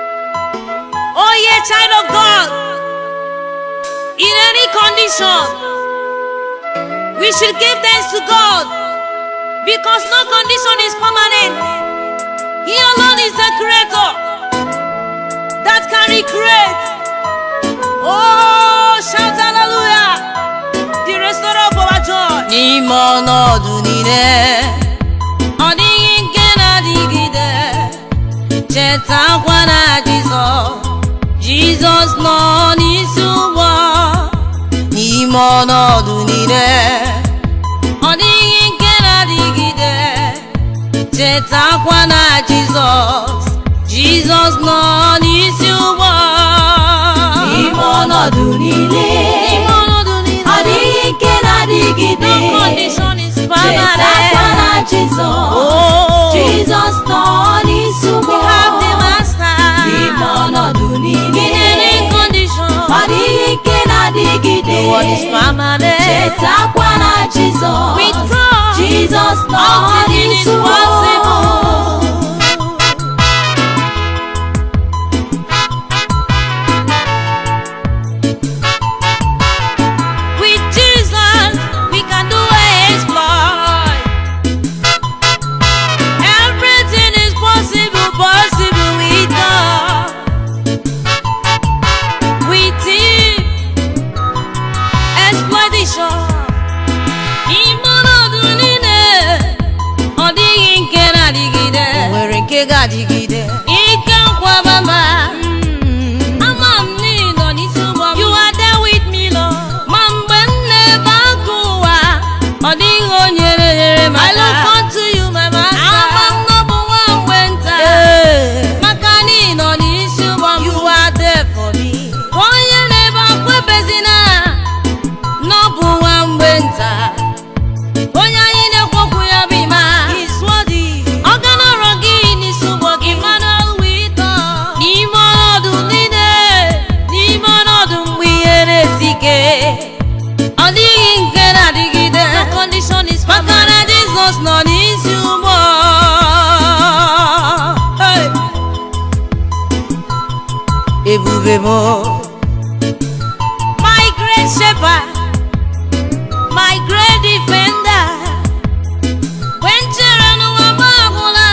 Oh yeah, child of God, in any condition, we should give thanks to God, because no condition is permanent. He alone is the creator that can recreate. Oh, shout hallelujah, the restorer of our joy. N'ime ọnọdụ niile, ọ dịghị nke na-adịgide, chetakwa na Jesus nọ n'isi ụgbọ. N'ime ọnọdụ niile, ọ dịghị nke na-adịgide, chetakwa na Jesus nọ n'isi ụgbọ. N'ime ọnọdụ niile, ọ dịghị nke na-adịgide, no condition is permanent. chetakwa na Jesus nọ n'isi ụgbọ. We have the master. N'ime ọnọdụ niile, In any condition, ọ dịghị nke na-adịgide, no one is permanent. chetakwa na With God, Jesus nọ all things is n'isi ụgbọ. possible. With Jesus, we can do exploit. Everything is possible with God. With Him, exploitation. N'ime ọnọdụ niile, ọ dịghị nke na-adịgide, nwere nke ga-adịgide. Ike nkwabama, ama m n'ịnọ n'isi ụgbọ m. You are there with me, Lord. Ma mgbe m na-ebe akụ ụwa, ọ dịghị onye na-enyere m aka. I look unto you, my master. Ama m na ọ bụ nwa mgbe nta, maka na ị nọ n'isi ụgbọ m. You are there for me. Onye na-ebe akwa ebezina, na ọ bụ nwa mgbe nta. Onye anyị na-ekwokwu ya bụ ịma, ọ ga nọrọ gị n'isi ụgbọ gị. Emmanuel with us. N'ime ọnọdụ niile, n'ime ọnọdụ mgbe ihe na-esi ike, ọ dịghị nke na-adịgide. No condition is permanent. Maka na Jizọs nọ n'isi ụgbọ. Hey! Ebube m, my great shepherd, my great defender. When chere n'ụwa m agwụla,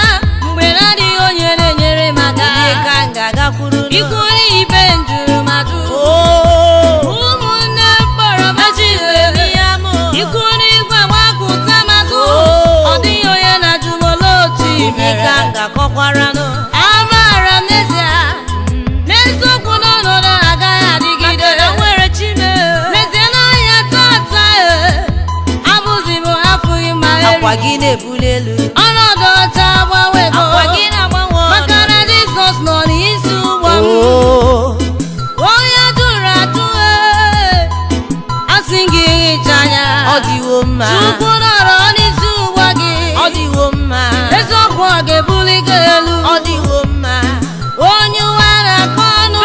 mgbe na-adịghị onye na-enyere m aka, onye ka m ga-agakwuru? Ikwu n'ibe njuru m ajụ. Ụmụnne mkpọrọ m ajụghị ya m. Ikwu n'igwe gbakụta m azụ. Ọ dịghị onye na-ajụ m olee otu ime ka m ga-akọkwaranụ. Amaara m n'ezie, n'eziokwu na ọnọdụ agaghị adịgide, maka na nwere Chineke. N'ezie na ọhịa tata, abụghị m afụghị ma eri. Akwa gị na-ebuli elu, ọnọdụ ọcha agbanwego. Akwa gị na-agbanwe, maka na Jizọs nọ n'isi ụgbọ m. Onye jụrụ ajụ, asị gị hicha anya. Ọ dịwo mma. Chukwu nọrọ n'isi ụgbọ gị. Ọ dịwo mma. Eziokwu ọ ga-ebuli gị elu. Ọ dịwo mma. Onye ụwa na-akọ ọnụ,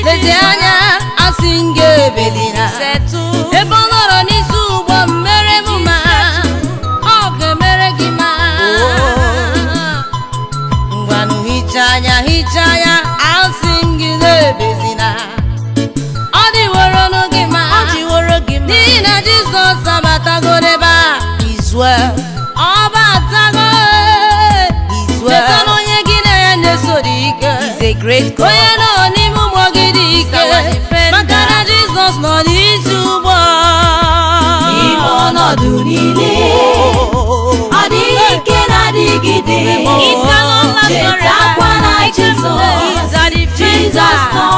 lezi anya, asị m gị ebelina. Ebe ọ nọrọ n'isi ụgbọ m, mere m ma, ọ ga-emere gị ma. Ngwanụ hicha anya, asị m gị na-ebezina. Ọ dịworo gị ma, n'ihi na Jizọs abatago n'ebe a. Ọ batago, cheta na onye gị na ya na-eso dị ike. Onye nọ n'ime ụgbọ gị dị ike, maka na Jizọs nọ n'isi ụgbọ. N'ime ọnọdụ niile, ọ dịghị nke na-adịgide, chetakwa na Jesus nọ